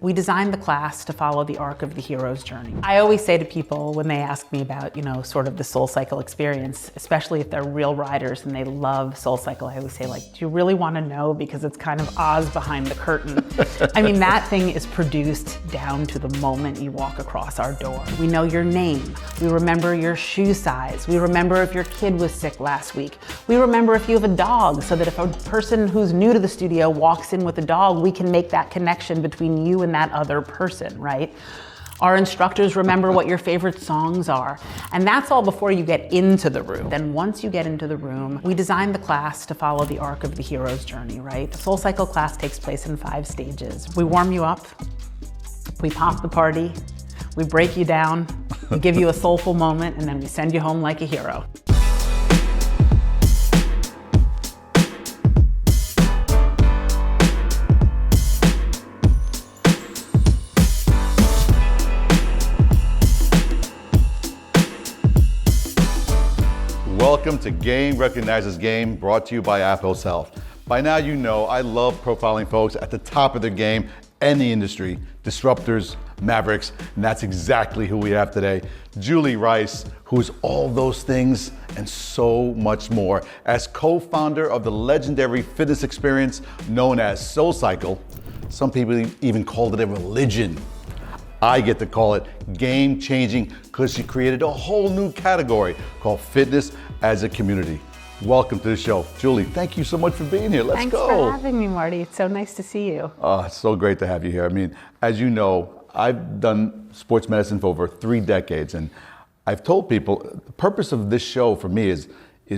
we designed the class to follow the arc of the hero's journey. I always say to people when they ask me about, sort of the SoulCycle experience, especially if they're real riders and they love SoulCycle, I always say, like, do you really want to know? Because it's kind of Oz behind the curtain. I mean, that thing is produced down to the moment you walk across our door. We know your name. We remember your shoe size. We remember if your kid was sick last week. We remember if you have a dog, so that if a person who's new to the studio walks in with a dog, we can make that connection between you and that other person, right? Our instructors remember what your favorite songs are. And that's all before you get into the room. Then once you get into the room, we designed the class to follow the arc of the hero's journey, right? The SoulCycle class takes place in 5 stages. We warm you up, we pop the party, we break you down, we give you a soulful moment, and then we send you home like a hero. Welcome to Game Recognizes Game, brought to you by AposHealth. By now you know I love profiling folks at the top of their game and the industry, disruptors, mavericks, and that's exactly who we have today. Julie Rice, who's all those things and so much more. As co-founder of the legendary fitness experience known as SoulCycle, some people even called it a religion. I get to call it game-changing because she created a whole new category called fitness as a community. Welcome to the show. Julie, thank you so much for being here. Let's go. Thanks for having me, Marty. It's so nice to see you. Oh, it's so great to have you here. I mean, as you know, I've done sports medicine for over 3 decades, and I've told people the purpose of this show for me is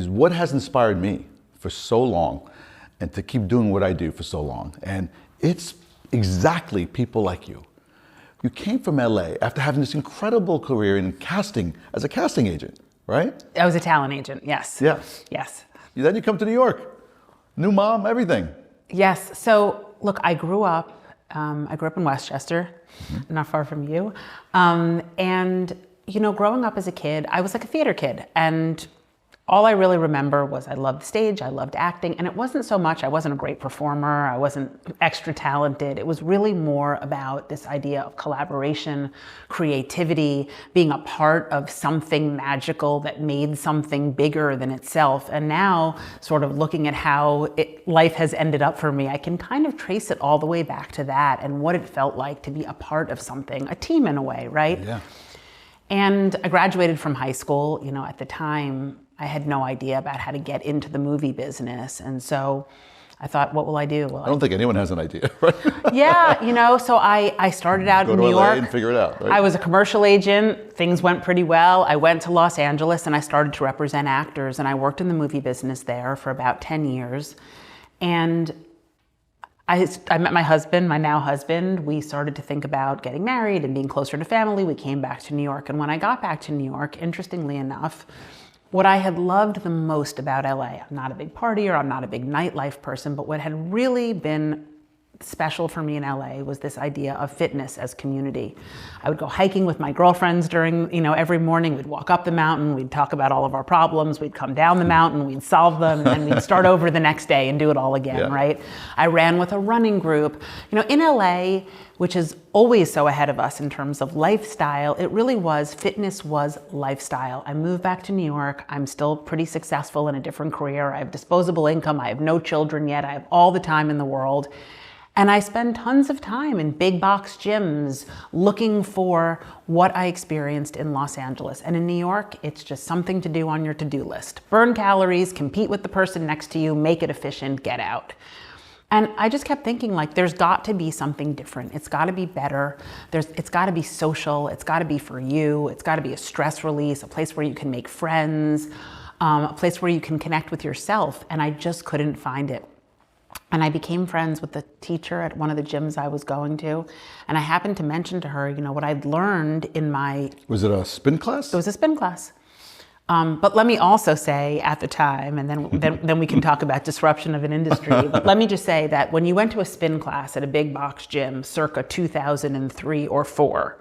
what has inspired me for so long and to keep doing what I do for so long. And it's exactly people like you. You came from LA after having this incredible career in casting as a casting agent, right? I was a talent agent, yes. Yes. Yes. Then you come to New York, new mom, everything. Yes. So look, I grew up in Westchester, not far from you. And growing up as a kid, I was like a theater kid. And all I really remember was I loved stage, I loved acting, and it wasn't so much, I wasn't a great performer, I wasn't extra talented. It was really more about this idea of collaboration, creativity, being a part of something magical that made something bigger than itself. And now, sort of looking at how life has ended up for me, I can kind of trace it all the way back to that and what it felt like to be a part of something, a team in a way, right? Yeah. And I graduated from high school. At the time, I had no idea about how to get into the movie business. And so I thought, what will I do? Well, I don't think anyone has an idea, right? Yeah, so I started out in New Go to LA York. and figure it out, right? I was a commercial agent. Things went pretty well. I went to Los Angeles and I started to represent actors, and I worked in the movie business there for about 10 years. And I met my husband, my now husband. We started to think about getting married and being closer to family. We came back to New York. And when I got back to New York, interestingly enough, what I had loved the most about LA, I'm not a big partier, I'm not a big nightlife person, but what had really been special for me in LA was this idea of fitness as community. I would go hiking with my girlfriends during, every morning. We'd walk up the mountain, we'd talk about all of our problems, we'd come down the mountain, we'd solve them, and then we'd start over the next day and do it all again, right? I ran with a running group. In LA, which is always so ahead of us in terms of lifestyle, it really was, fitness was lifestyle. I moved back to New York. I'm still pretty successful in a different career. I have disposable income. I have no children yet. I have all the time in the world. And I spend tons of time in big box gyms looking for what I experienced in Los Angeles. And in New York, it's just something to do on your to-do list. Burn calories, compete with the person next to you, make it efficient, get out. And I just kept thinking, like, there's got to be something different. It's got to be better. It's got to be social. It's got to be for you. It's got to be a stress release, a place where you can make friends, a place where you can connect with yourself. And I just couldn't find it. And I became friends with the teacher at one of the gyms I was going to. And I happened to mention to her, what I'd learned in my... Was it a spin class? It was a spin class. But let me also say at the time, and then we can talk about disruption of an industry, but let me just say that when you went to a spin class at a big box gym circa 2003 or 4,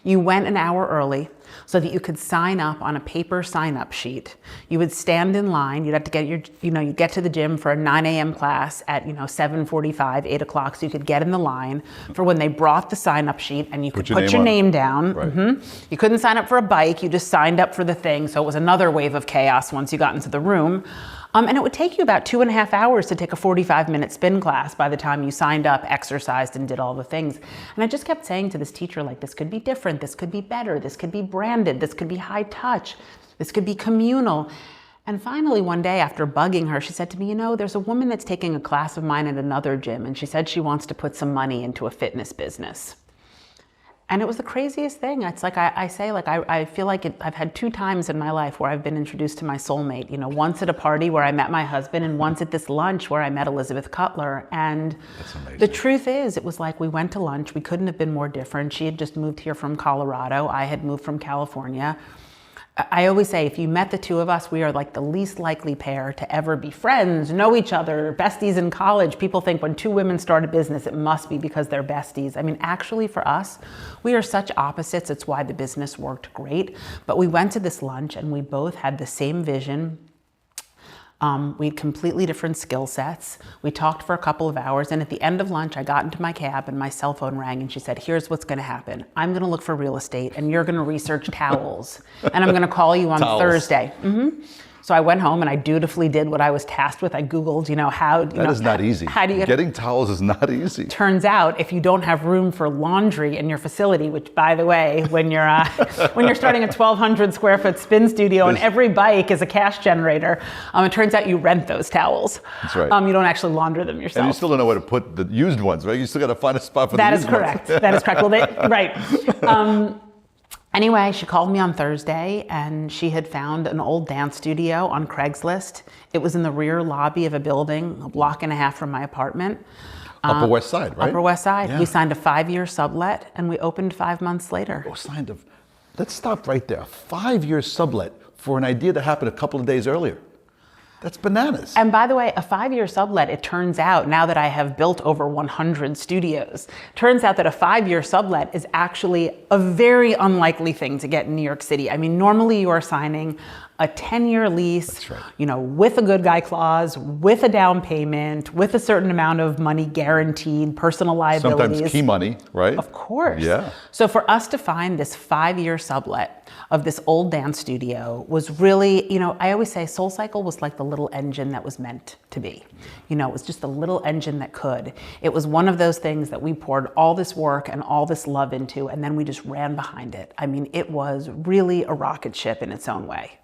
You went an hour early so that you could sign up on a paper sign-up sheet. You would stand in line. You'd have to get you'd get to the gym for a 9 a.m. class at 7:45, 8 o'clock, so you could get in the line for when they brought the sign-up sheet, and you could put your name down. Right. You couldn't sign up for a bike. You just signed up for the thing. So it was another wave of chaos once you got into the room. And it would take you about 2.5 hours to take a 45-minute spin class by the time you signed up, exercised, and did all the things. And I just kept saying to this teacher, like, this could be different, this could be better, this could be branded, this could be high touch, this could be communal. And finally, one day after bugging her, she said to me, there's a woman that's taking a class of mine at another gym, and she said she wants to put some money into a fitness business. And it was the craziest thing. It's like I feel like I've had 2 times in my life where I've been introduced to my soulmate. Once at a party where I met my husband, and once at this lunch where I met Elizabeth Cutler. And that's amazing. The truth is, it was like we went to lunch. We couldn't have been more different. She had just moved here from Colorado. I had moved from California. I always say, if you met the two of us, we are like the least likely pair to ever be friends, know each other, besties in college. People think when 2 women start a business, it must be because they're besties. I mean, actually for us, we are such opposites. It's why the business worked great. But we went to this lunch and we both had the same vision. We had completely different skill sets. We talked for a couple of hours, and at the end of lunch, I got into my cab and my cell phone rang, and she said, here's what's gonna happen. I'm gonna look for real estate, and you're gonna research towels, and I'm gonna call you on Thursday. So I went home and I dutifully did what I was tasked with. I Googled, how... That is not easy. How do you Getting towels is not easy. Turns out, if you don't have room for laundry in your facility, which, by the way, when you're starting a 1,200 square foot spin studio and every bike is a cash generator, it turns out you rent those towels. That's right. You don't actually launder them yourself. And you still don't know where to put the used ones, right? You still got to find a spot for the used ones. That is correct. Well, right. Anyway, she called me on Thursday, and she had found an old dance studio on Craigslist. It was in the rear lobby of a building, a block and a half from my apartment. Upper West Side, right? Upper West Side. Yeah. We signed a 5-year sublet, and we opened 5 months later. Let's stop right there. 5-year sublet for an idea that happened a couple of days earlier. That's bananas. And by the way, a 5-year sublet, it turns out, now that I have built over 100 studios, turns out that a 5-year sublet is actually a very unlikely thing to get in New York City. I mean, normally you are signing a 10-year lease, that's right, with a good guy clause, with a down payment, with a certain amount of money guaranteed, personal liabilities. Sometimes key money, right? Of course. Yeah. So for us to find this 5-year sublet of this old dance studio was really, I always say SoulCycle was like the little engine that was meant to be. It was just a little engine that could. It was one of those things that we poured all this work and all this love into, and then we just ran behind it. I mean, it was really a rocket ship in its own way.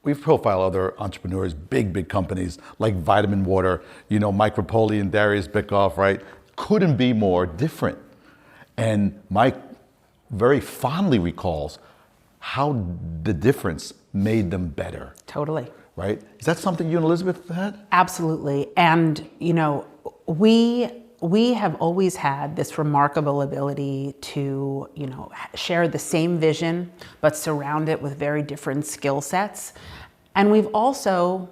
We've profiled other entrepreneurs, big companies like Vitamin Water, Mike Rapoli and Darius Bickoff, right? Couldn't be more different. And Mike very fondly recalls how the difference made them better. Totally. Right? Is that something you and Elizabeth had? Absolutely. And, we have always had this remarkable ability to, share the same vision, but surround it with very different skill sets. And we've also,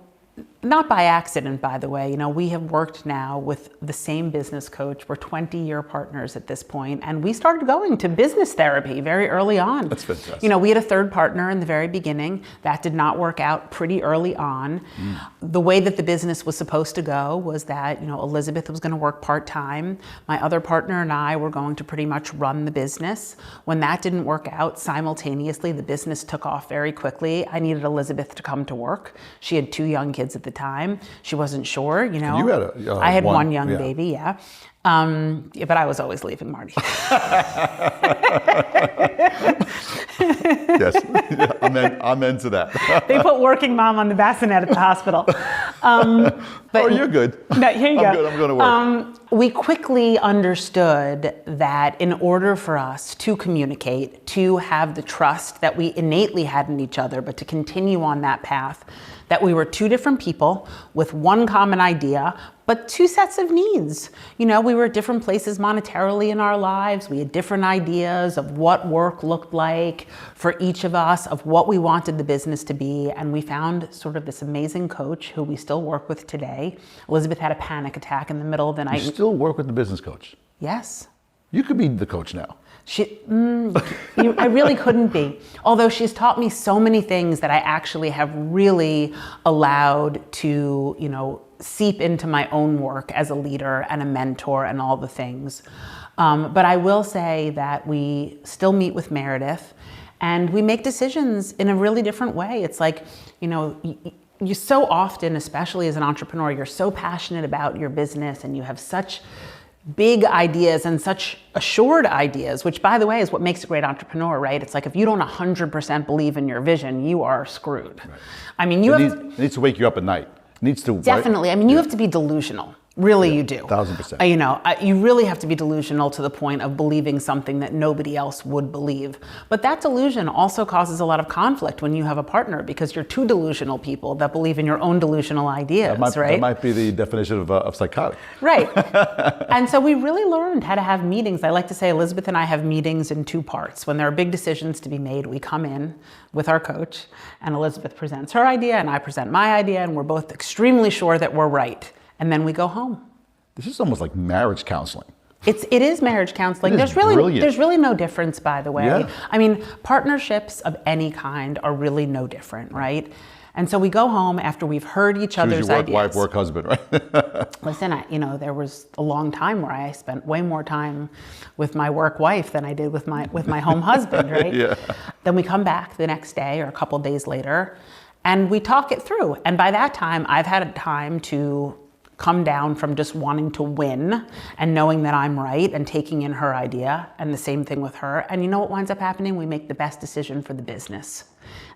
not by accident, by the way, we have worked now with the same business coach. We're 20-year partners at this point, and we started going to business therapy very early on. That's fantastic. We had a third partner in the very beginning. That did not work out pretty early on. The way that the business was supposed to go was that, Elizabeth was going to work part-time. My other partner and I were going to pretty much run the business. When that didn't work out, simultaneously, the business took off very quickly. I needed Elizabeth to come to work. She had 2 young kids at the time. She wasn't sure, You had I had one young baby, yeah. But I was always leaving Marty. Yes, I'm into that. They put working mom on the bassinet at the hospital. But you're good. No, here you go. Good. I'm going to work. We quickly understood that in order for us to communicate, to have the trust that we innately had in each other, but to continue on that path, that we were 2 different people with one common idea, but 2 sets of needs. We were at different places monetarily in our lives. We had different ideas of what work looked like for each of us, of what we wanted the business to be. And we found sort of this amazing coach who we still work with today. Elizabeth had a panic attack in the middle of the night. You still work with the business coach? Yes. You could be the coach now. I really couldn't be. Although she's taught me so many things that I actually have really allowed to, seep into my own work as a leader and a mentor and all the things. But I will say that we still meet with Meredith and we make decisions in a really different way. It's like, you so often, especially as an entrepreneur, you're so passionate about your business and you have such big ideas and such assured ideas, which by the way is what makes a great entrepreneur, right? It's like if you don't 100% believe in your vision, you are screwed. Right. I mean, it needs to wake you up at night. It needs to. Definitely. Right? I mean, you have to be delusional. Really, you do. 1000%. You really have to be delusional to the point of believing something that nobody else would believe. But that delusion also causes a lot of conflict when you have a partner because you're two delusional people that believe in your own delusional ideas, right? That might be the definition of psychotic. Right. And so we really learned how to have meetings. I like to say Elizabeth and I have meetings in two parts. When there are big decisions to be made, we come in with our coach and Elizabeth presents her idea and I present my idea and we're both extremely sure that we're right. And then we go home. This is almost like marriage counseling. It is marriage counseling. There's really no difference, by the way. Yeah. I mean, partnerships of any kind are really no different, right? And so we go home after we've heard each other's Choose your ideas. wife, work husband, right? Listen, there was a long time where I spent way more time with my work wife than I did with my home husband, right? Yeah. Then we come back the next day or a couple days later, and we talk it through. And by that time, I've had time to come down from just wanting to win and knowing that I'm right and taking in her idea, and the same thing with her. And you know what winds up happening? We make the best decision for the business.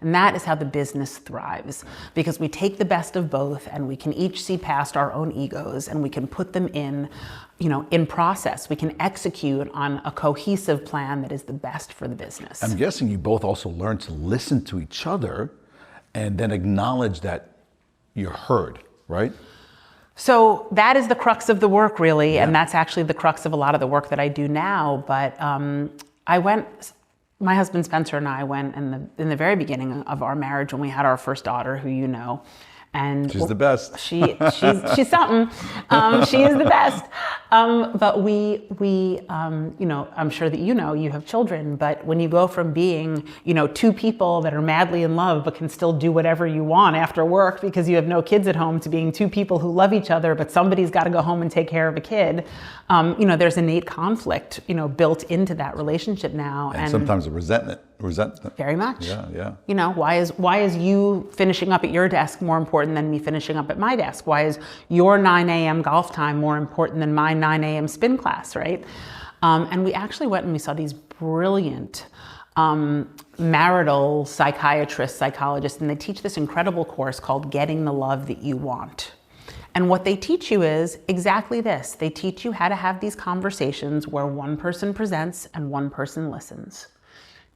And that is how the business thrives, because we take the best of both and we can each see past our own egos and we can put them in process. We can execute on a cohesive plan that is the best for the business. I'm guessing you both also learn to listen to each other and then acknowledge that you're heard, right? So that is the crux of the work, really, and that's actually the crux of a lot of the work that I do now. But my husband Spencer and I went in the very beginning of our marriage when we had our first daughter, who you know. And she's the best. She's something. She is the best. But we I'm sure that you have children, but when you go from being, two people that are madly in love but can still do whatever you want after work because you have no kids at home, to being two people who love each other, but somebody's got to go home and take care of a kid, there's innate conflict, built into that relationship now. And sometimes a resentment. Very much. Yeah. Why is you finishing up at your desk more important than me finishing up at my desk? Why is your 9 a.m. golf time more important than my 9 a.m. spin class, right? And we actually went and we saw these brilliant marital psychiatrists, psychologists, and they teach this incredible course called Getting the Love That You Want. And what they teach you is exactly this. They teach you how to have these conversations where one person presents and one person listens.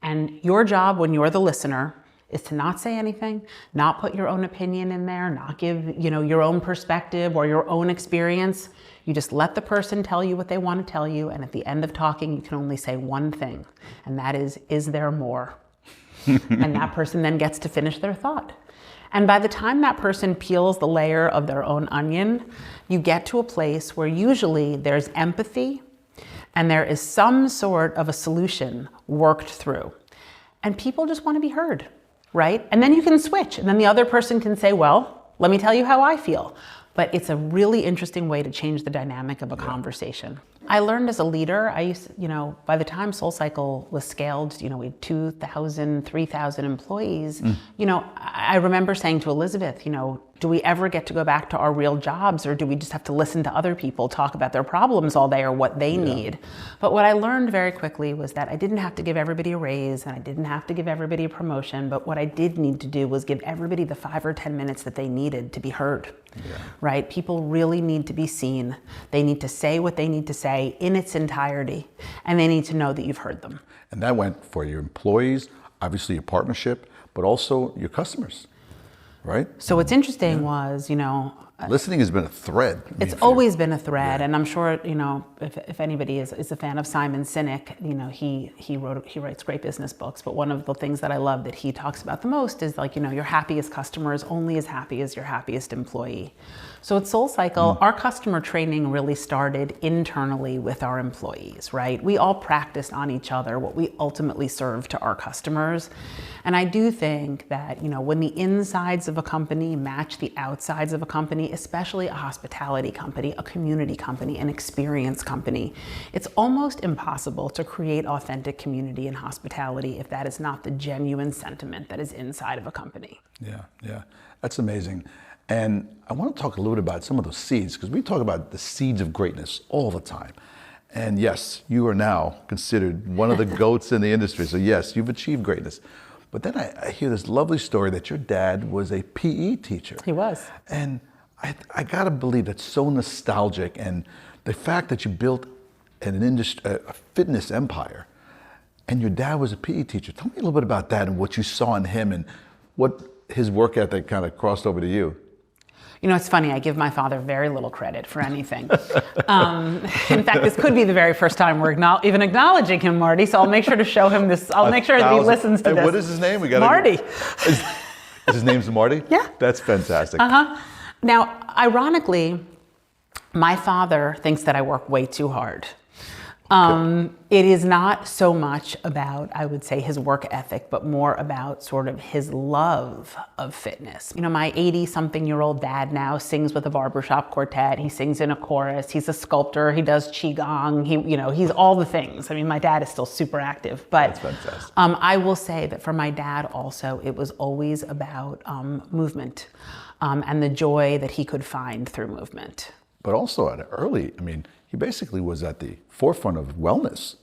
And your job when you're the listener is to not say anything, not put your own opinion in there, not give, your own perspective or your own experience. You just let the person tell you what they want to tell you. And at the end of talking, you can only say one thing. And that is there more? And that person then gets to finish their thought. And by the time that person peels the layer of their own onion, you get to a place where usually there's empathy and there is some sort of a solution worked through. And people just want to be heard, right? And then you can switch, and then the other person can say, well, let me tell you how I feel. But it's a really interesting way to change the dynamic of a conversation. I learned as a leader, by the time SoulCycle was scaled, we had 2,000, 3,000 employees. I remember saying to Elizabeth, do we ever get to go back to our real jobs, or do we just have to listen to other people talk about their problems all day or what they need? But what I learned very quickly was that I didn't have to give everybody a raise and I didn't have to give everybody a promotion, but what I did need to do was give everybody the 5 or 10 minutes that they needed to be heard, right? People really need to be seen. They need to say what they need to say in its entirety, and they need to know that you've heard them. And that went for your employees, obviously your partnership, but also your customers. Right? So what's interesting was, Listening has been a thread. It's always been a thread, and I'm sure, you know, if anybody is a fan of Simon Sinek, you know, he writes great business books, but one of the things that I love that he talks about the most is, like, you know, your happiest customer is only as happy as your happiest employee. So at SoulCycle, our customer training really started internally with our employees, right? We all practiced on each other what we ultimately serve to our customers. And I do think that, you know, when the insides of a company match the outsides of a company, especially a hospitality company, a community company, an experience company, it's almost impossible to create authentic community and hospitality if that is not the genuine sentiment that is inside of a company. Yeah, that's amazing. And I want to talk a little bit about some of those seeds, because we talk about the seeds of greatness all the time. And yes, you are now considered one of the GOATs in the industry. So yes, you've achieved greatness. But then I hear this lovely story that your dad was a PE teacher. He was. And I gotta believe that's so nostalgic. And the fact that you built a fitness empire, and your dad was a PE teacher. Tell me a little bit about that and what you saw in him and what his work ethic kind of crossed over to you. You know, it's funny, I give my father very little credit for anything. In fact, this could be the very first time we're even acknowledging him, Marty, so I'll make sure to show him this. I'll make sure that he listens to this. What is his name? Marty. His name's Marty? Yeah. That's fantastic. Now, ironically, my father thinks that I work way too hard. It is not so much about, I would say, his work ethic, but more about sort of his love of fitness. You know, my 80-something-year-old dad now sings with a barbershop quartet. He sings in a chorus. He's a sculptor. He does qigong. He's all the things. I mean, my dad is still super active. But that's fantastic. I will say that for my dad also, it was always about movement and the joy that he could find through movement. But also he basically was at the forefront of wellness,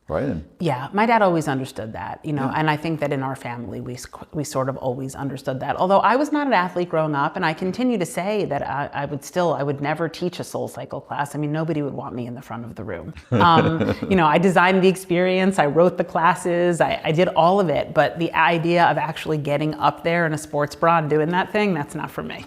right? Yeah, my dad always understood that, you know, and I think that in our family, we sort of always understood that. Although I was not an athlete growing up, and I continue to say that I would never teach a SoulCycle class. I mean, nobody would want me in the front of the room. You know, I designed the experience, I wrote the classes, I did all of it, but the idea of actually getting up there in a sports bra and doing that thing, that's not for me.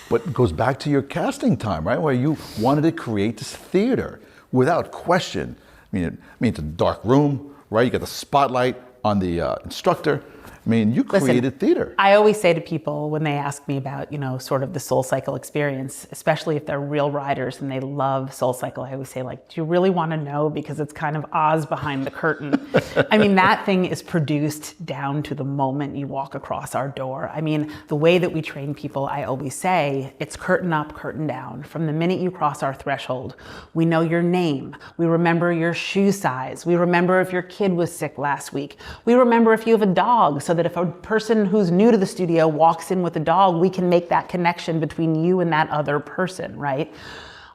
But it goes back to your casting time, right? Where you wanted to create this theater without question. I mean, it's a dark room, right? You got the spotlight on the instructor. I mean, you created theater. I always say to people when they ask me about, you know, sort of the SoulCycle experience, especially if they're real riders and they love SoulCycle, I always say, like, do you really want to know? Because it's kind of Oz behind the curtain. I mean, that thing is produced down to the moment you walk across our door. I mean, the way that we train people, I always say, it's curtain up, curtain down. From the minute you cross our threshold, we know your name. We remember your shoe size. We remember if your kid was sick last week. We remember if you have a dog, so that if a person who's new to the studio walks in with a dog, we can make that connection between you and that other person, right?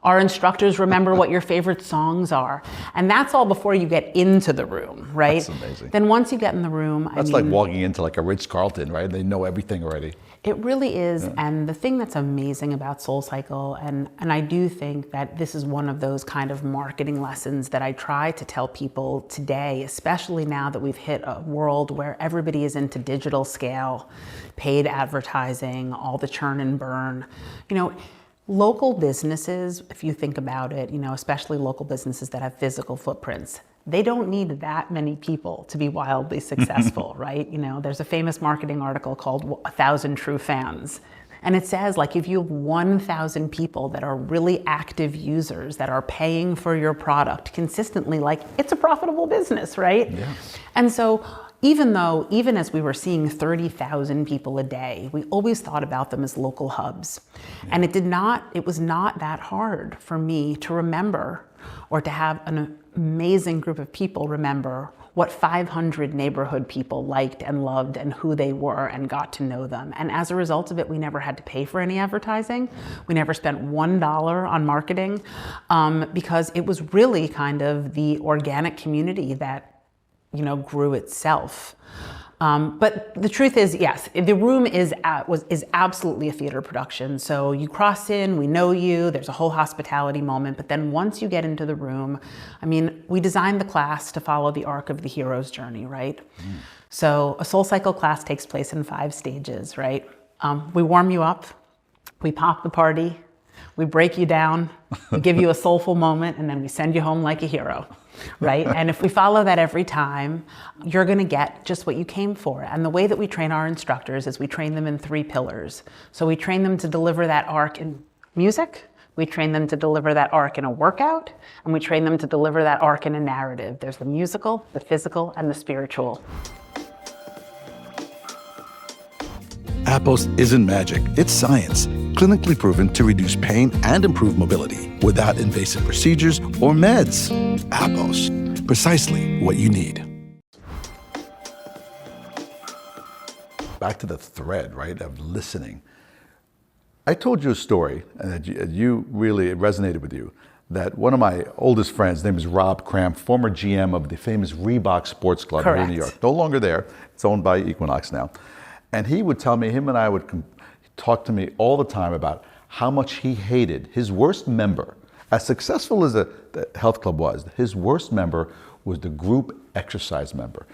Our instructors remember what your favorite songs are. And that's all before you get into the room, right? That's amazing. Then once you get in the room, That's like walking into like a Ritz-Carlton, right? They know everything already. It really is. Yeah. And the thing that's amazing about SoulCycle, and I do think that this is one of those kind of marketing lessons that I try to tell people today, especially now that we've hit a world where everybody is into digital scale, paid advertising, all the churn and burn. You know, local businesses, if you think about it, you know, especially local businesses that have physical footprints, they don't need that many people to be wildly successful, right? You know, there's a famous marketing article called 1,000 True Fans. And it says, like, if you have 1,000 people that are really active users that are paying for your product consistently, like, it's a profitable business, right? Yeah. And so even as we were seeing 30,000 people a day, we always thought about them as local hubs. Yeah. And it was not that hard for me to remember, or to have an amazing group of people remember what 500 neighborhood people liked and loved and who they were, and got to know them. And as a result of it, we never had to pay for any advertising. We never spent $1 on marketing, because it was really kind of the organic community that, you know, grew itself. But the truth is, yes, the room is absolutely a theater production. So you cross in, we know you, there's a whole hospitality moment. But then once you get into the room, I mean, we designed the class to follow the arc of the hero's journey, right? So a SoulCycle class takes place in 5 stages, right? We warm you up. We pop the party, we break you down, we give you a soulful moment, and then we send you home like a hero, right? And if we follow that every time, you're gonna get just what you came for. And the way that we train our instructors is we train them in 3 pillars. So we train them to deliver that arc in music, we train them to deliver that arc in a workout, and we train them to deliver that arc in a narrative. There's the musical, the physical, and the spiritual. Apos isn't magic, it's science, clinically proven to reduce pain and improve mobility without invasive procedures or meds. Apos, precisely what you need. Back to the thread, right, of listening. I told you a story, and that you really, it resonated with you, that one of my oldest friends, his name is Rob Cramp, former GM of the famous Reebok Sports Club here in New York. No longer there, it's owned by Equinox now. And he would tell me, him and I would talk to me all the time about how much he hated his worst member. As successful as the health club was, his worst member was the group exercise member.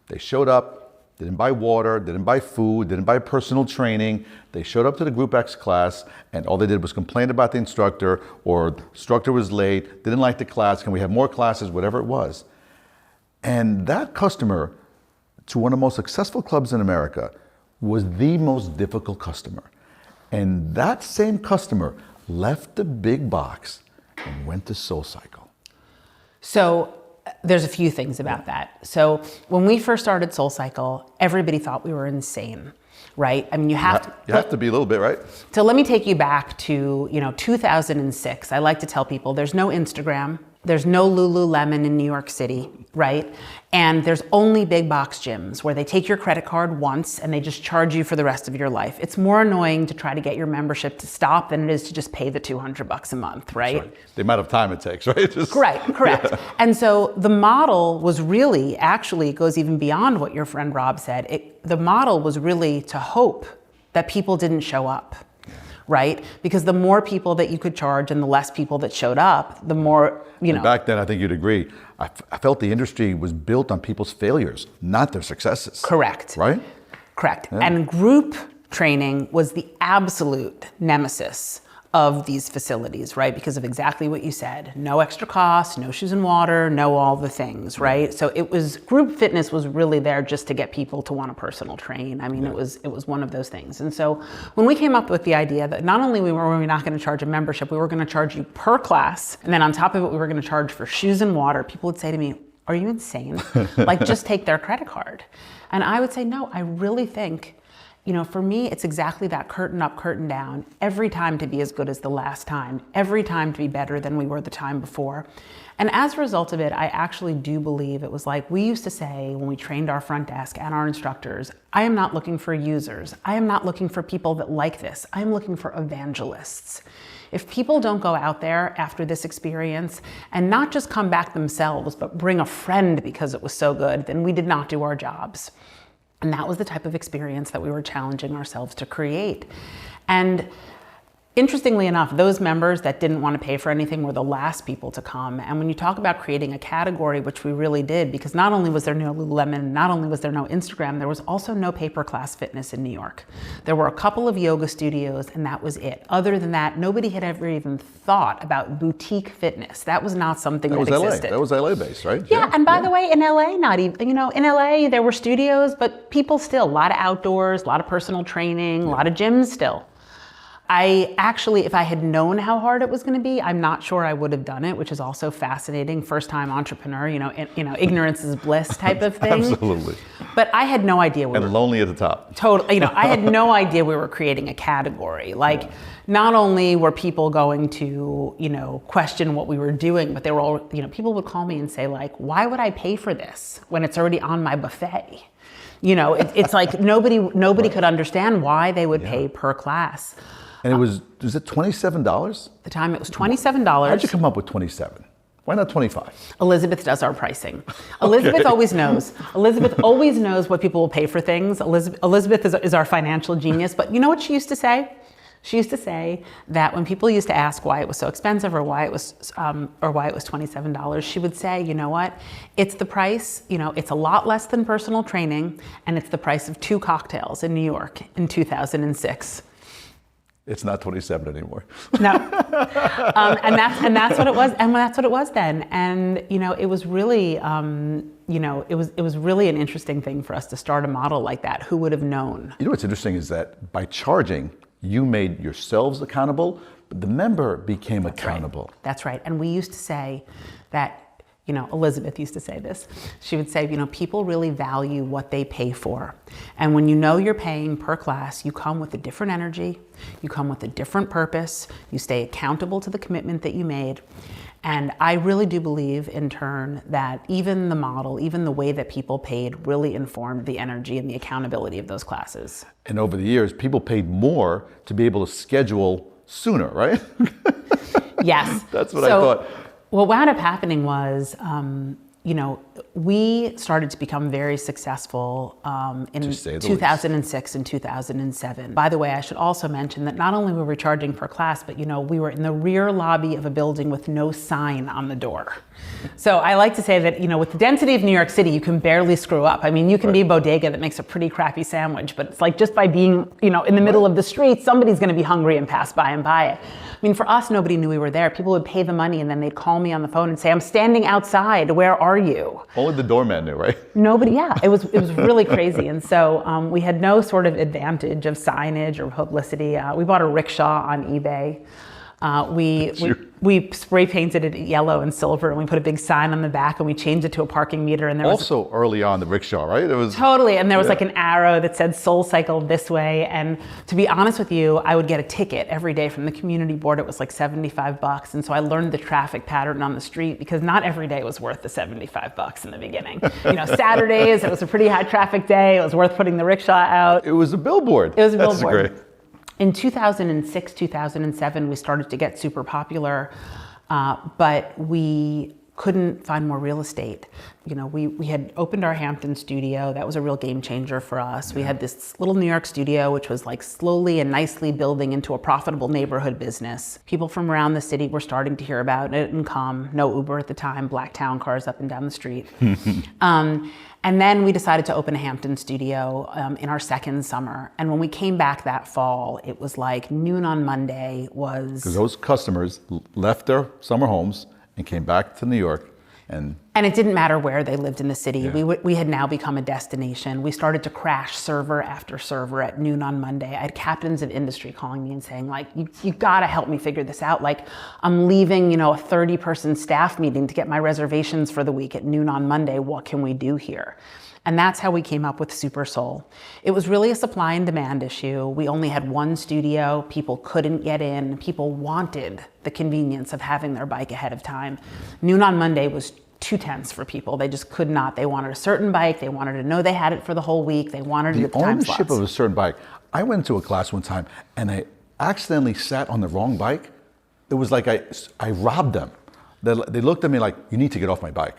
They showed up, didn't buy water, didn't buy food, didn't buy personal training. They showed up to the group X class and all they did was complain about the instructor, or the instructor was late, didn't like the class, can we have more classes, whatever it was. And that customer, to one of the most successful clubs in America, was the most difficult customer. And that same customer left the big box and went to SoulCycle. So there's a few things about that. So when we first started SoulCycle, everybody thought we were insane, right? I mean, you have to be a little bit, right? So let me take you back to 2006. I like to tell people there's no Instagram, there's no Lululemon in New York City, right? And there's only big box gyms where they take your credit card once and they just charge you for the rest of your life. It's more annoying to try to get your membership to stop than it is to just pay the $200 a month, right? The amount of time it takes, right? Correct. Yeah. And so the model was really, actually, it goes even beyond what your friend Rob said. The model was really to hope that people didn't show up. Right? Because the more people that you could charge and the less people that showed up, the more, And back then, I think you'd agree, I felt the industry was built on people's failures, not their successes. Correct. Right? Correct. Yeah. And group training was the absolute nemesis of these facilities, right? Because of exactly what you said. No extra cost, no shoes and water, no all the things, right? So group fitness was really there just to get people to want to personal train. I mean, it was one of those things. And so when we came up with the idea that not only were we not going to charge a membership, we were going to charge you per class. And then on top of it, we were going to charge for shoes and water. People would say to me, are you insane? Like, just take their credit card. And I would say, no, I really think, for me, it's exactly that curtain up, curtain down. Every time to be as good as the last time. Every time to be better than we were the time before. And as a result of it, I actually do believe it was like we used to say when we trained our front desk and our instructors, I am not looking for users. I am not looking for people that like this. I am looking for evangelists. If people don't go out there after this experience and not just come back themselves, but bring a friend because it was so good, then we did not do our jobs. And that was the type of experience that we were challenging ourselves to create. And interestingly enough, those members that didn't want to pay for anything were the last people to come. And when you talk about creating a category, which we really did, because not only was there no Lululemon, not only was there no Instagram, there was also no pay-per-class fitness in New York. There were a couple of yoga studios, and that was it. Other than that, nobody had ever even thought about boutique fitness. That was not something that existed. That was LA based, right? Yeah, and by the way, in LA, not even, in LA, there were studios, but people still, a lot of outdoors, a lot of personal training, a lot of gyms still. I actually, if I had known how hard it was going to be, I'm not sure I would have done it, which is also fascinating. First time entrepreneur, ignorance is bliss type of thing. Absolutely. But I had no idea. Lonely at the top. Totally. I had no idea we were creating a category. Not only were people going to, question what we were doing, but they were all, people would call me and say why would I pay for this when it's already on my buffet? It's like nobody could understand why they would pay per class. And was it $27? At the time it was $27. How'd you come up with 27? Why not 25? Elizabeth does our pricing. Elizabeth always knows. Elizabeth always knows what people will pay for things. Elizabeth is our financial genius. But you know what she used to say? She used to say that when people used to ask why it was so expensive or why it was $27, she would say, you know what? It's the price. It's a lot less than personal training, and it's the price of 2 cocktails in New York in 2006. It's not 27 anymore. No, and that's what it was, and that's what it was then. And it was really, it was really an interesting thing for us to start a model like that. Who would have known? What's interesting is that by charging, you made yourselves accountable, but the member became accountable. Right. That's right. And we used to say that. Elizabeth used to say this. She would say, people really value what they pay for. And when you know you're paying per class, you come with a different energy, you come with a different purpose, you stay accountable to the commitment that you made. And I really do believe, in turn, that even the model, even the way that people paid really informed the energy and the accountability of those classes. And over the years, people paid more to be able to schedule sooner, right? Yes. That's what I thought. What wound up happening was, we started to become very successful in 2006 and 2007. By the way, I should also mention that not only were we charging per class, but we were in the rear lobby of a building with no sign on the door. So I like to say that, with the density of New York City, you can barely screw up. I mean, you can be a bodega that makes a pretty crappy sandwich, but it's like just by being, in the middle of the street, somebody's going to be hungry and pass by and buy it. I mean, for us, nobody knew we were there. People would pay the money and then they'd call me on the phone and say, I'm standing outside. Where are you? Only the doorman knew, right? Nobody, yeah. It was really crazy. And so we had no sort of advantage of signage or publicity. We bought a rickshaw on eBay. We spray painted it yellow and silver, and we put a big sign on the back, and we changed it to a parking meter. And there was also early on the rickshaw, right? It was totally, and there was like an arrow that said SoulCycle this way. And to be honest with you, I would get a ticket every day from the community board. It was like $75, and so I learned the traffic pattern on the street because not every day was worth the $75 in the beginning. Saturdays it was a pretty high traffic day. It was worth putting the rickshaw out. It was a billboard. It was a billboard. That's great. In 2006, 2007, we started to get super popular, but we couldn't find more real estate. We had opened our Hampton studio. That was a real game changer for us. We had this little New York studio, which was like slowly and nicely building into a profitable neighborhood business. People from around the city were starting to hear about it and come. No Uber at the time, black town cars up and down the street. And then we decided to open a Hampton studio in our second summer. And when we came back that fall, it was like noon on Monday was... Because those customers left their summer homes and came back to New York. And it didn't matter where they lived in the city. Yeah. We had now become a destination. We started to crash server after server at noon on Monday. I had captains of industry calling me and saying, like, you gotta help me figure this out. Like, I'm leaving, a 30-person staff meeting to get my reservations for the week at noon on Monday. What can we do here? And that's how we came up with Super Soul. It was really a supply and demand issue. We only had one studio. People couldn't get in. People wanted the convenience of having their bike ahead of time. Noon on Monday was too tense for people. They just could not. They wanted a certain bike. They wanted to know they had it for the whole week. They wanted it at the time slots. The ownership of a certain bike. I went to a class one time and I accidentally sat on the wrong bike. It was like I robbed them. They looked at me like, you need to get off my bike.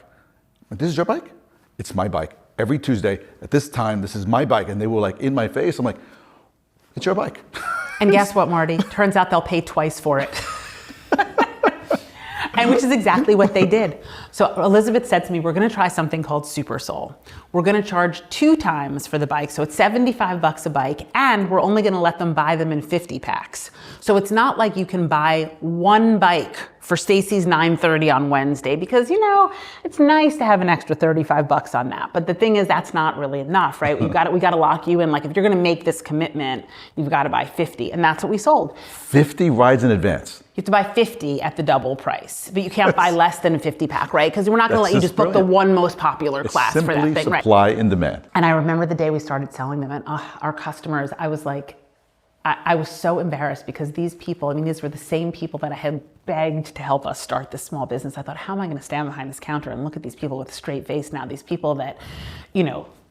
Like, this is your bike? It's my bike. Every Tuesday at this time, this is my bike. And they were like in my face. I'm like, it's your bike. And guess what, Marty? Turns out they'll pay twice for it. And which is exactly what they did. So Elizabeth said to me, we're gonna try something called Super Soul. We're gonna charge 2 times for the bike. So it's $75 a bike, and we're only gonna let them buy them in 50 packs. So it's not like you can buy one bike for Stacy's 9:30 on Wednesday, because it's nice to have an extra $35 on that. But the thing is, that's not really enough, right? We got to lock you in. Like, if you're gonna make this commitment, you've got to buy 50, and that's what we sold. 50 rides in advance. You have to buy 50 at the double price, but you can't buy less than a 50 pack, right? Because we're not going to let you just book the one most popular class for that thing, right? Supply and demand. And I remember the day we started selling them, and our customers, I was like, I was so embarrassed because these people, these were the same people that I had begged to help us start this small business. I thought, how am I going to stand behind this counter and look at these people with a straight face now? These people that,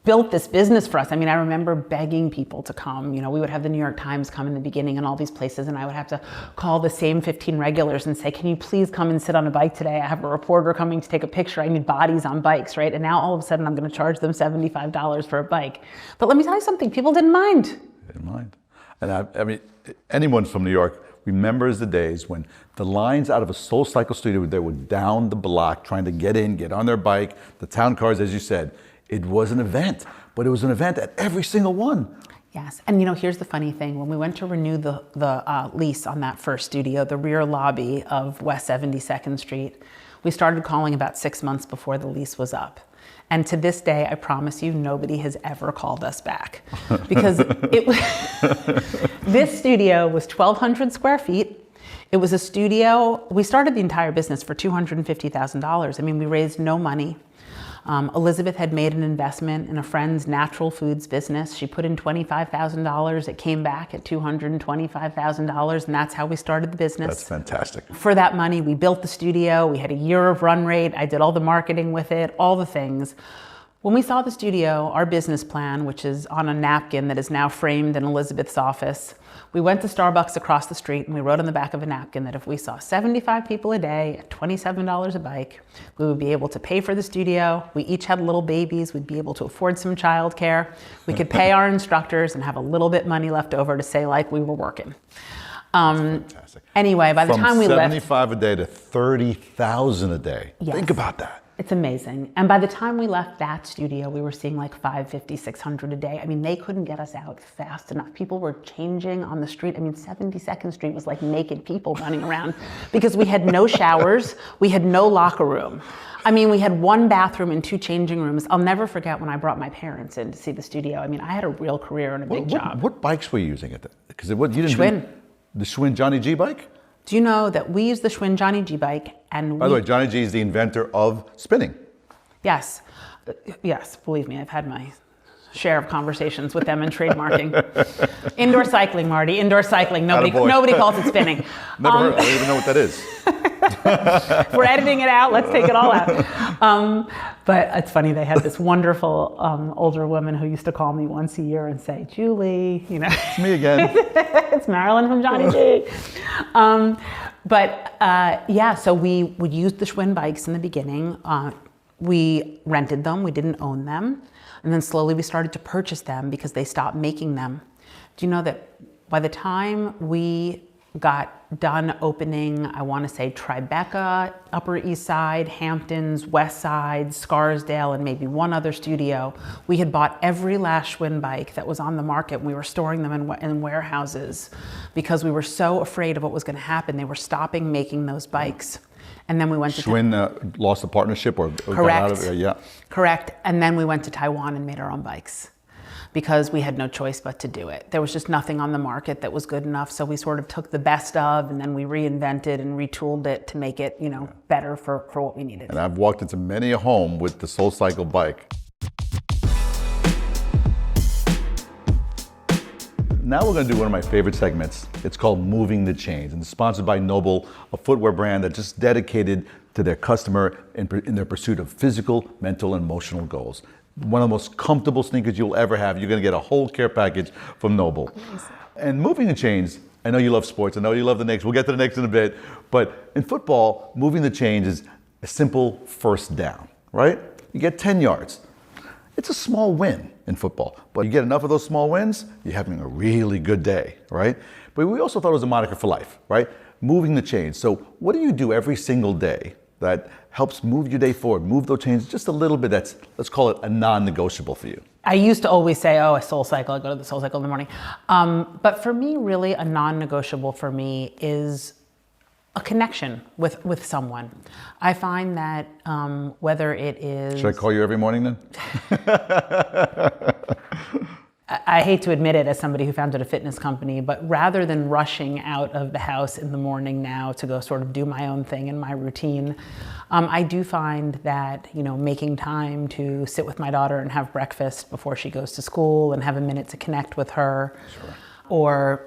built this business for us. I remember begging people to come. We would have the New York Times come in the beginning and all these places, and I would have to call the same 15 regulars and say, can you please come and sit on a bike today? I have a reporter coming to take a picture. I need bodies on bikes, right? And now all of a sudden I'm going to charge them $75 for a bike. But let me tell you something, people didn't mind. They didn't mind. And anyone from New York remembers the days when the lines out of a SoulCycle studio, they were down the block trying to get in, get on their bike, the town cars, as you said. It was an event, but it was an event at every single one. Yes, and here's the funny thing. When we went to renew the lease on that first studio, the rear lobby of West 72nd Street, we started calling about 6 months before the lease was up. And to this day, I promise you, nobody has ever called us back. Because this studio was 1,200 square feet. It was a studio, we started the entire business for $250,000. I mean, we raised no money. Elizabeth had made an investment in a friend's natural foods business. She put in $25,000. It came back at $225,000, and that's how we started the business. That's fantastic. For that money, we built the studio. We had a year of run rate. I did all the marketing with it, all the things. When we saw the studio, our business plan, which is on a napkin that is now framed in Elizabeth's office, we went to Starbucks across the street and we wrote on the back of a napkin that if we saw 75 people a day at $27 a bike, we would be able to pay for the studio. We each had little babies. We'd be able to afford some childcare. We could pay our instructors and have a little bit money left over to say like we were working. Fantastic. Anyway, by the time we left, 75 a day to 30,000 a day. Yes. Think about that. It's amazing. And by the time we left that studio, we were seeing like 550, 600 a day. I mean, they couldn't get us out fast enough. People were changing on the street. I mean, 72nd Street was like naked people running around because we had no showers. We had no locker room. I mean, we had one bathroom and 2 changing rooms. I'll never forget when I brought my parents in to see the studio. I mean, I had a real career and a big job. What bikes were you using at that? Because you didn't Schwin. The Schwin Johnny G bike? Do you know that we use the Schwin Johnny G bike and By the way, Johnny G is the inventor of spinning. Yes, believe me, I've had my share of conversations with them in trademarking. Indoor cycling, Marty, indoor cycling. Nobody calls it spinning. Never heard. I don't even know what that is. If we're editing it out, let's take it all out. But it's funny, they had this wonderful older woman who used to call me once a year and say, Julie, It's me again. It's Marilyn from Johnny G. So we would use the Schwin bikes in the beginning. We rented them, we didn't own them. And then slowly we started to purchase them because they stopped making them. Do you know that by the time we got done opening, I want to say Tribeca, Upper East Side, Hamptons, West Side, Scarsdale, and maybe one other studio, we had bought every last Schwin bike that was on the market. And we were storing them in warehouses because we were so afraid of what was going to happen. They were stopping making those bikes. And then we went to Schwin lost the partnership or Correct. got out of it? Yeah. Correct. And then we went to Taiwan and made our own bikes because we had no choice but to do it. There was just nothing on the market that was good enough. So we sort of took the best of and then we reinvented and retooled it to make it, better for what we needed. And I've walked into many a home with the SoulCycle bike. Now we're going to do one of my favorite segments. It's called Moving the Chains, and it's sponsored by NOBULL, a footwear brand that's just dedicated to their customer in their pursuit of physical, mental, and emotional goals. One of the most comfortable sneakers you'll ever have. You're going to get a whole care package from NOBULL. Nice. And Moving the Chains, I know you love sports. I know you love the Knicks. We'll get to the Knicks in a bit. But in football, moving the chains is a simple first down, right? You get 10 yards. It's a small win in football, but you get enough of those small wins, you're having a really good day, right? But we also thought it was a moniker for life, right? Moving the chains. So what do you do every single day that helps move your day forward, move those chains just a little bit that's, let's call it a non-negotiable for you? I used to always say, a SoulCycle, I go to the SoulCycle in the morning. But for me, really a non-negotiable for me is a connection with someone. I find that whether it is... Should I call you every morning then? I hate to admit it as somebody who founded a fitness company, but rather than rushing out of the house in the morning now to go sort of do my own thing in my routine, I do find that, making time to sit with my daughter and have breakfast before she goes to school and have a minute to connect with her, sure. Or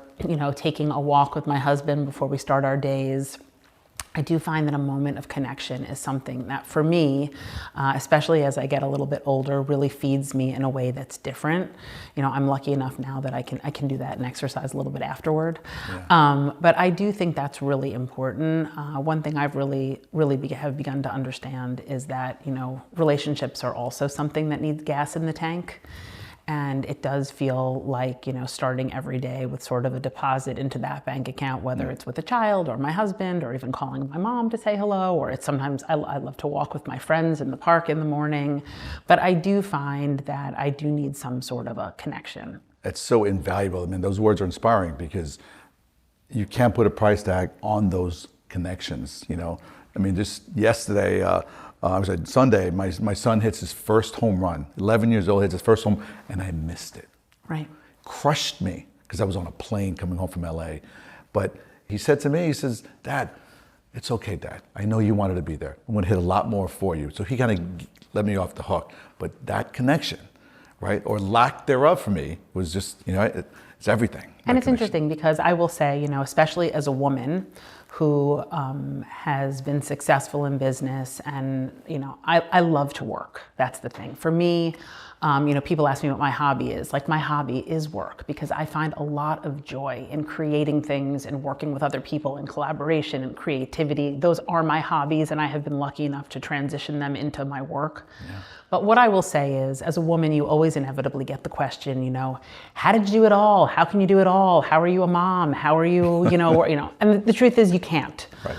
taking a walk with my husband before we start our days. I do find that a moment of connection is something that for me, especially as I get a little bit older, really feeds me in a way that's different. I'm lucky enough now that I can do that and exercise a little bit afterward. Yeah. But I do think that's really important. One thing I've really have begun to understand is that, relationships are also something that needs gas in the tank. And it does feel like, starting every day with sort of a deposit into that bank account, whether it's with a child or my husband or even calling my mom to say hello, or it's sometimes I love to walk with my friends in the park in the morning. But I do find that I do need some sort of a connection. it's so invaluable. I mean, those words are inspiring because you can't put a price tag on those connections, you know. I mean, just yesterday, it was a Sunday, my son hits his first home run. 11 years old, hits his first home, and I missed it. Right. Crushed me because I was on a plane coming home from LA. But he said to me, he says, Dad, it's okay, Dad. I know you wanted to be there. I'm gonna hit a lot more for you. So he kind of let me off the hook. But that connection, right, or lack thereof for me was just, you know, it's everything. And it's interesting because I will say, you know, especially as a woman who has been successful in business, and, you know, I love to work. That's the thing. For me, you know, people ask me what my hobby is. Like, my hobby is work because I find a lot of joy in creating things and working with other people in collaboration and creativity. Those are my hobbies, and I have been lucky enough to transition them into my work. Yeah. But what I will say is, as a woman, you always inevitably get the question, you know, how did you do it all? How can you do it all? How are you a mom? How are you, you know, and the truth is you can't. Right.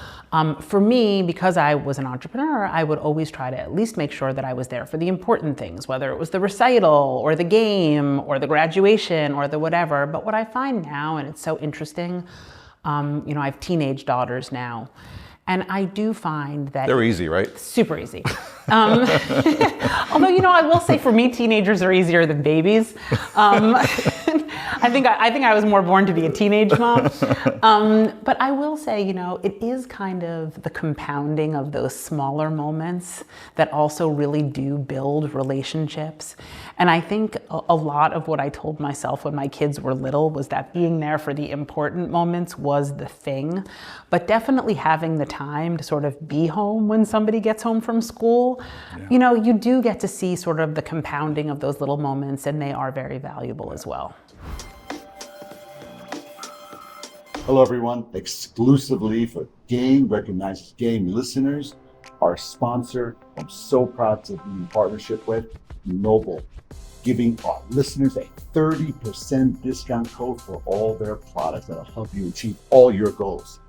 For me, because I was an entrepreneur, I would always try to at least make sure that I was there for the important things, whether it was the recital or the game or the graduation or the whatever. But what I find now, and it's so interesting, you know, I have teenage daughters now, and I do find that they're easy, right? Super easy. Although, you know, I will say for me, teenagers are easier than babies. I think I was more born to be a teenage mom. But I will say, you know, it is kind of the compounding of those smaller moments that also really do build relationships. And I think a lot of what I told myself when my kids were little was that being there for the important moments was the thing. But definitely having the time to sort of be home when somebody gets home from school, yeah. You know, you do get to see sort of the compounding of those little moments, and they are very valuable as well. Hello, everyone. Exclusively for Game Recognizes Game listeners, our sponsor, I'm so proud to be in partnership with NOBULL, giving our listeners a 30% discount code for all their products that'll help you achieve all your goals.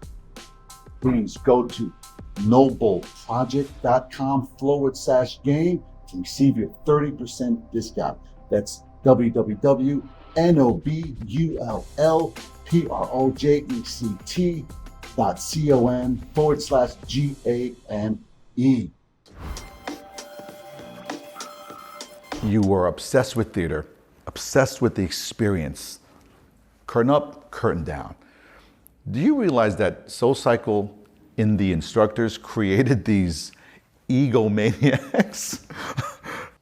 Please go to nobullproject.com/game to receive your 30% discount. That's www.nobullproject.com/GAME. You were obsessed with theater, obsessed with the experience. Curtain up, curtain down. Do you realize that SoulCycle in the instructors created these egomaniacs?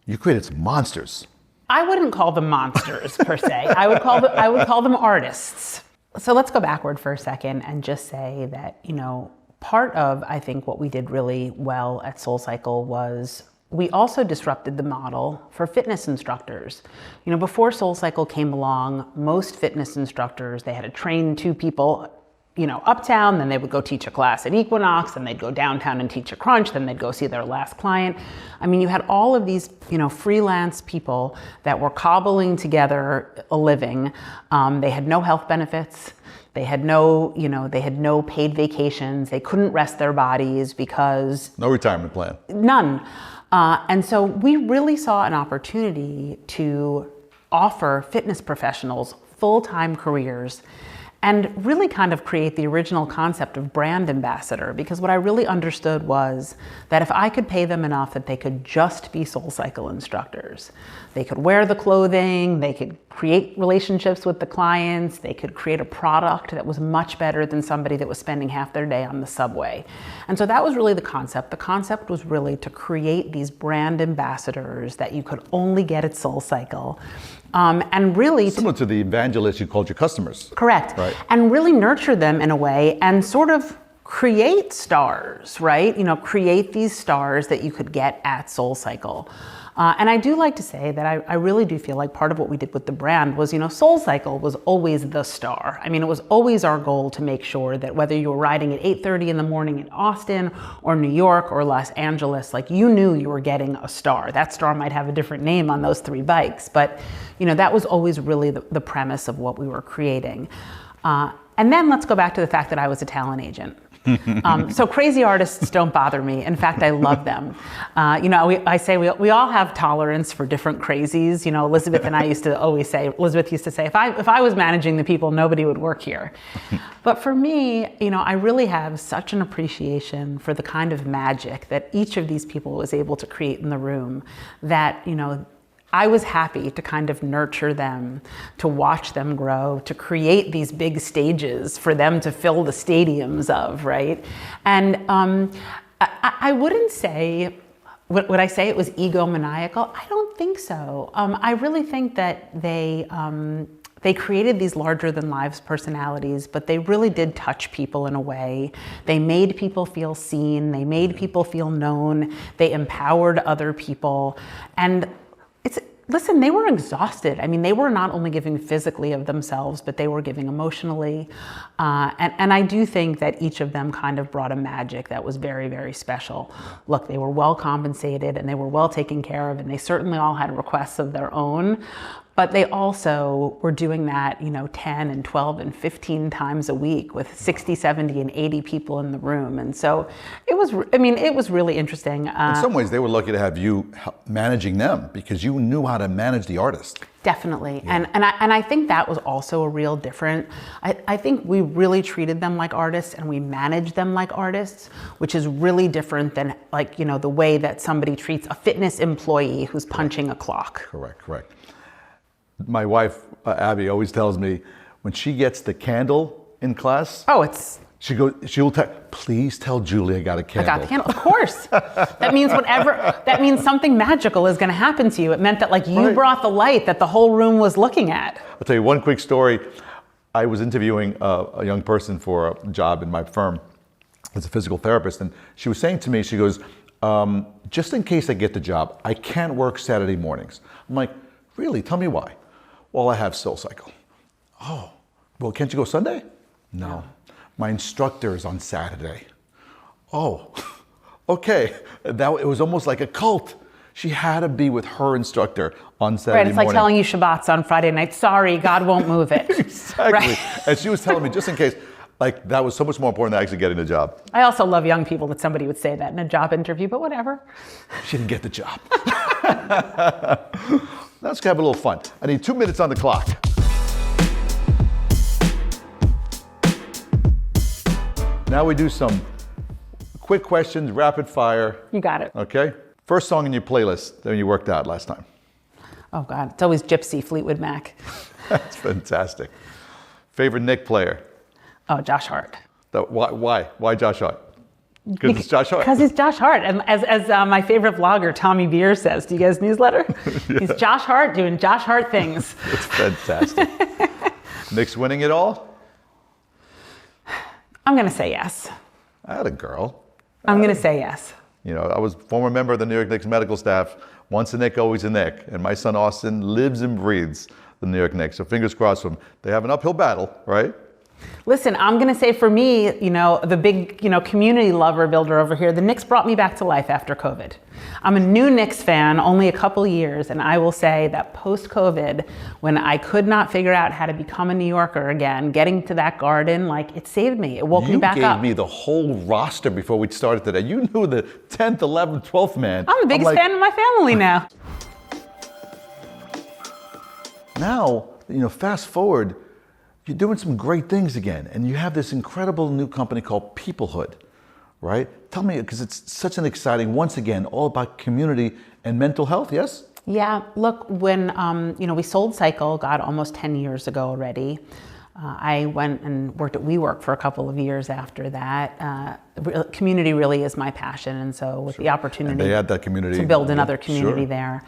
You created some monsters. I wouldn't call them monsters per se. I would call them artists. So let's go backward for a second and just say that, you know, part of, I think, what we did really well at SoulCycle was we also disrupted the model for fitness instructors. You know, before SoulCycle came along, most fitness instructors, they had to train 2 people, you know, uptown, then they would go teach a class at Equinox, then they'd go downtown and teach a Crunch, then they'd go see their last client. I mean, you had all of these, you know, freelance people that were cobbling together a living. They had no health benefits. They had no, you know, they had no paid vacations. They couldn't rest their bodies because... No retirement plan. None. And so we really saw an opportunity to offer fitness professionals full-time careers and really kind of create the original concept of brand ambassador, because what I really understood was that if I could pay them enough that they could just be SoulCycle instructors, they could wear the clothing, they could create relationships with the clients, they could create a product that was much better than somebody that was spending half their day on the subway. And so that was really the concept. The concept was really to create these brand ambassadors that you could only get at SoulCycle. And really similar to the evangelists you called your customers. Correct. Right. And really nurture them in a way and sort of create stars, right? You know, create these stars that you could get at SoulCycle. And I do like to say that I really do feel like part of what we did with the brand was, you know, SoulCycle was always the star. I mean, it was always our goal to make sure that whether you were riding at 8:30 in the morning in Austin or New York or Los Angeles, like you knew you were getting a star. That star might have a different name on those 3 bikes, but, you know, that was always really the premise of what we were creating. And then let's go back to the fact that I was a talent agent. So crazy artists don't bother me. In fact, I love them. I say we all have tolerance for different crazies. Elizabeth and I used to say, if I was managing the people, nobody would work here. But for me, I really have such an appreciation for the kind of magic that each of these people was able to create in the room that, I was happy to kind of nurture them, to watch them grow, to create these big stages for them to fill the stadiums of, right? And I wouldn't say, would I say it was egomaniacal? I don't think so. I really think that they created these larger than lives personalities, but they really did touch people in a way. They made people feel seen, they made people feel known, they empowered other people. And listen, they were exhausted. I mean, they were not only giving physically of themselves, but they were giving emotionally. And I do think that each of them kind of brought a magic that was very, very special. Look, they were well compensated and they were well taken care of, and they certainly all had requests of their own. But they also were doing that, 10 and 12 and 15 times a week with 60, 70, and 80 people in the room. And so it was really interesting. In some ways, they were lucky to have you managing them because you knew how to manage the artist. Definitely. Yeah. And I think that was also a real difference. I think we really treated them like artists and we managed them like artists, which is really different than the way that somebody treats a fitness employee who's punching a clock. Correct. My wife, Abby, always tells me when she gets the candle in class, she'll please tell Julie I got a candle. I got a candle, of course. That means something magical is going to happen to you. It meant that you brought the light that the whole room was looking at. I'll tell you one quick story. I was interviewing a young person for a job in my firm as a physical therapist, and she was saying to me, she goes, just in case I get the job, I can't work Saturday mornings. I'm like, really? Tell me why. Well, I have SoulCycle. Oh, well, can't you go Sunday? No. My instructor is on Saturday. Oh, okay. It was almost like a cult. She had to be with her instructor on Saturday morning. Right, it's like telling you Shabbat's on Friday night. Sorry, God won't move it. Exactly. Right? And she was telling me, just in case, that was so much more important than actually getting the job. I also love young people that somebody would say that in a job interview, but whatever. She didn't get the job. Let's have a little fun. I need 2 minutes on the clock. Now we do some quick questions, rapid fire. You got it. Okay. First song in your playlist that you worked out last time. Oh God, it's always Gypsy, Fleetwood Mac. That's fantastic. Favorite Nick player? Oh, Josh Hart. Why? Why Josh Hart? Because it's Josh Hart. Because he's Josh Hart. And as my favorite vlogger, Tommy Beer, says, do you guys newsletter? Yeah. He's Josh Hart doing Josh Hart things. It's fantastic. Nick's winning it all? I'm going to say yes. I had a girl. I'm going to say yes. I was a former member of the New York Knicks medical staff. Once a Knick, always a Knick. And my son Austin lives and breathes the New York Knicks. So fingers crossed for him. They have an uphill battle, right? Listen, I'm going to say for me, the big, community lover builder over here, the Knicks brought me back to life after COVID. I'm a new Knicks fan, only a couple years, and I will say that post-COVID, when I could not figure out how to become a New Yorker again, getting to that Garden, it saved me. It woke me back up. You gave me the whole roster before we started today. You knew the 10th, 11th, 12th man. I'm the biggest fan of my family now. Now, fast forward, you're doing some great things again, and you have this incredible new company called Peoplehood, right? Tell me, because it's such an exciting, once again, all about community and mental health, yes? Yeah, look, when, we sold SoulCycle, God, almost 10 years ago already. I went and worked at WeWork for a couple of years after that. Community really is my passion, and so with the opportunity and they had that community to build another community there.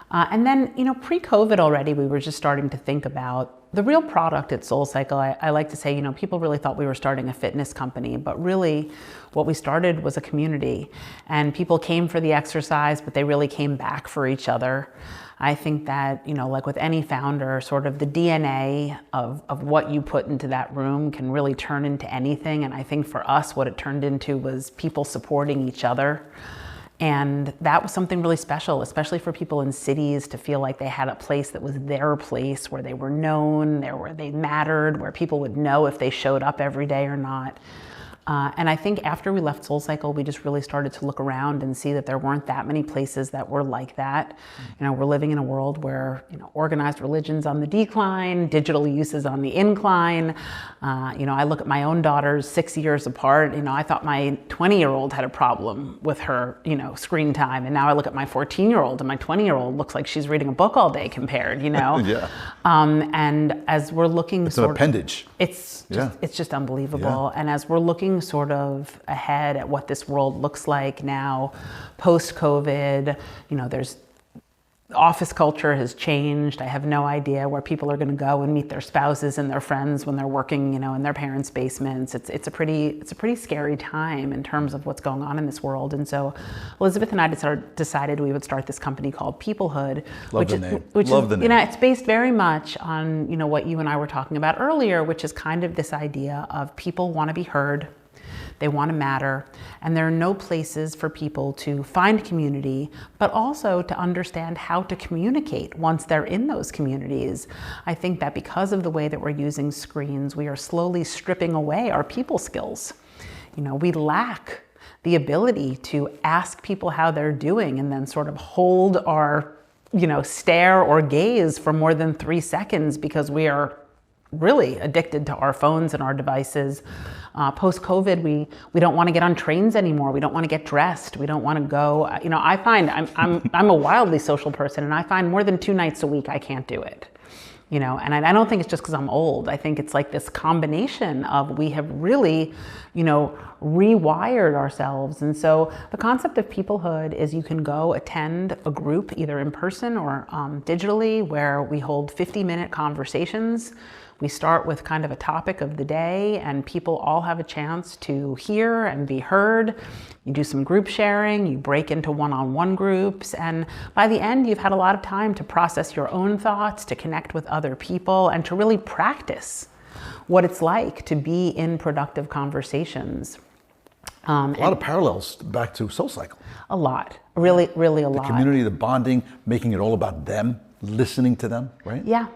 And then, pre-COVID already, we were just starting to think about the real product at SoulCycle. I like to say, people really thought we were starting a fitness company, but really what we started was a community. And people came for the exercise, but they really came back for each other. I think that, like with any founder, sort of the DNA of what you put into that room can really turn into anything. And I think for us, what it turned into was people supporting each other. And that was something really special, especially for people in cities to feel like they had a place that was their place, where they were known, where they mattered, where people would know if they showed up every day or not. And I think after we left SoulCycle, we just really started to look around and see that there weren't that many places that were like that. We're living in a world where, organized religion's on the decline, digital use is on the incline. I look at my own daughters 6 years apart. I thought my 20-year-old had a problem with her, screen time. And now I look at my 14-year-old and my 20-year-old looks like she's reading a book all day compared, Yeah. And as we're looking It's an appendage. It's just unbelievable. Yeah. And as we're looking sort of ahead at what this world looks like now, post-COVID, there's office culture has changed. I have no idea where people are going to go and meet their spouses and their friends when they're working, in their parents' basements. It's a pretty scary time in terms of what's going on in this world. And so Elizabeth and I decided we would start this company called Peoplehood. Love the name. It's based very much on, what you and I were talking about earlier, which is kind of this idea of people want to be heard. They want to matter, and there are no places for people to find community, but also to understand how to communicate once they're in those communities. I think that because of the way that we're using screens, we are slowly stripping away our people skills. We lack the ability to ask people how they're doing and then sort of hold our, stare or gaze for more than 3 seconds because we are really addicted to our phones and our devices. Post-COVID, we don't want to get on trains anymore. We don't want to get dressed. We don't want to go. I find I'm a wildly social person, and I find more than 2 nights a week I can't do it. And I don't think it's just because I'm old. I think it's like this combination of we have really, rewired ourselves. And so the concept of Peoplehood is you can go attend a group either in person or digitally where we hold 50-minute conversations. We start with kind of a topic of the day and people all have a chance to hear and be heard. You do some group sharing, you break into one-on-one groups, and by the end you've had a lot of time to process your own thoughts, to connect with other people, and to really practice what it's like to be in productive conversations. A lot of parallels back to SoulCycle. A lot, really a lot. The community, the bonding, making it all about them, listening to them, right? Yeah.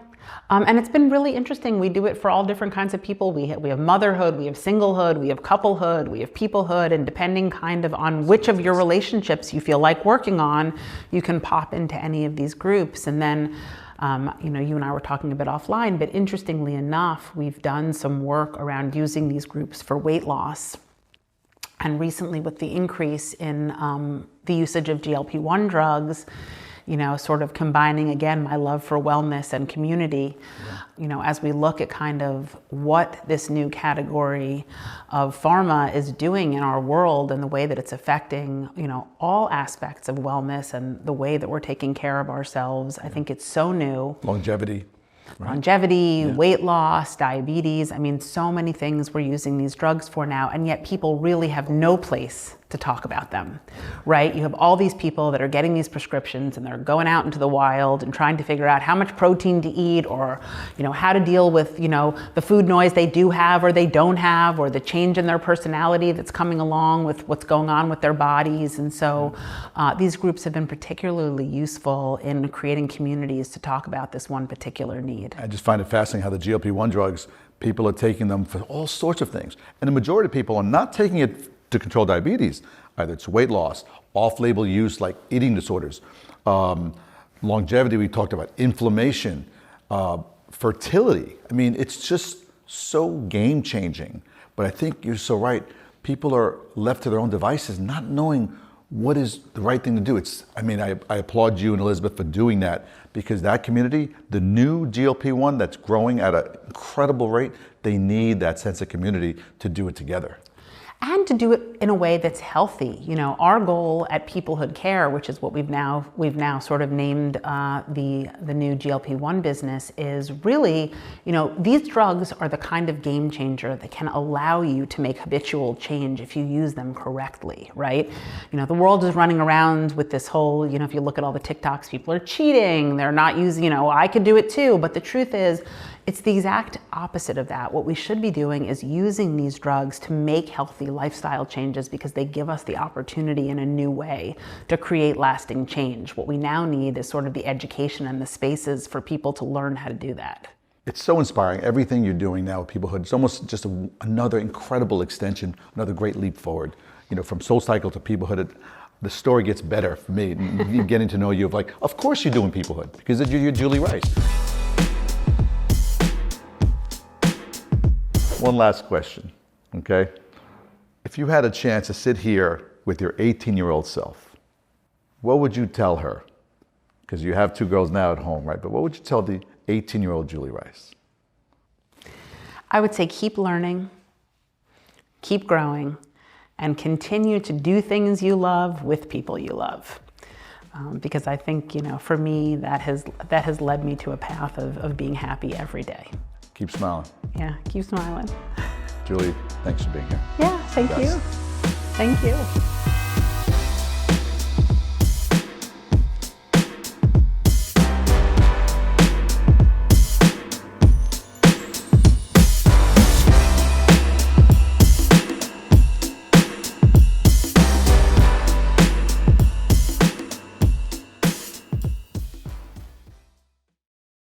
And it's been really interesting. We do it for all different kinds of people. We have motherhood, we have singlehood, we have couplehood, we have peoplehood, and depending kind of on which of your relationships you feel like working on, you can pop into any of these groups. And then, you and I were talking a bit offline, but interestingly enough, we've done some work around using these groups for weight loss. And recently with the increase in the usage of GLP-1 drugs, sort of combining again my love for wellness and community, as we look at kind of what this new category of pharma is doing in our world and the way that it's affecting, all aspects of wellness and the way that we're taking care of ourselves. I think it's so new. Longevity. Right. Longevity, weight loss, diabetes. So many things we're using these drugs for now, and yet people really have no place to talk about them, right? You have all these people that are getting these prescriptions and they're going out into the wild and trying to figure out how much protein to eat or, how to deal with, the food noise they do have or they don't have or the change in their personality that's coming along with what's going on with their bodies. And so these groups have been particularly useful in creating communities to talk about this one particular need. I just find it fascinating how the GLP-1 drugs, people are taking them for all sorts of things. And the majority of people are not taking it to control diabetes. Either it's weight loss, off-label use like eating disorders, longevity we talked about, inflammation, fertility. It's just so game-changing. But I think you're so right. People are left to their own devices, not knowing what is the right thing to do. I applaud you and Elizabeth for doing that because that community, the new GLP-1 that's growing at an incredible rate, they need that sense of community to do it together. And to do it in a way that's healthy. Our goal at Peoplehood Care, which is what we've now sort of named the new GLP-1 business, is really, these drugs are the kind of game changer that can allow you to make habitual change if you use them correctly, right? The world is running around with this whole, if you look at all the TikToks, people are cheating, they're not using, I could do it too, but the truth is, it's the exact opposite of that. What we should be doing is using these drugs to make healthy lifestyle changes because they give us the opportunity in a new way to create lasting change. What we now need is sort of the education and the spaces for people to learn how to do that. It's so inspiring. Everything you're doing now with Peoplehood, it's almost just another incredible extension, another great leap forward. You know, from SoulCycle to Peoplehood, the story gets better for me. Getting to know you, of course you're doing Peoplehood because you're Julie Rice. One last question, okay? If you had a chance to sit here with your 18-year-old self, what would you tell her? Because you have 2 girls now at home, right? But what would you tell the 18-year-old Julie Rice? I would say keep learning, keep growing, and continue to do things you love with people you love. Because I think, you know, for me, that has led me to a path of being happy every day. Keep smiling. Yeah, keep smiling. Julie, thanks for being here. Yeah, thank you. Yes. Thank you.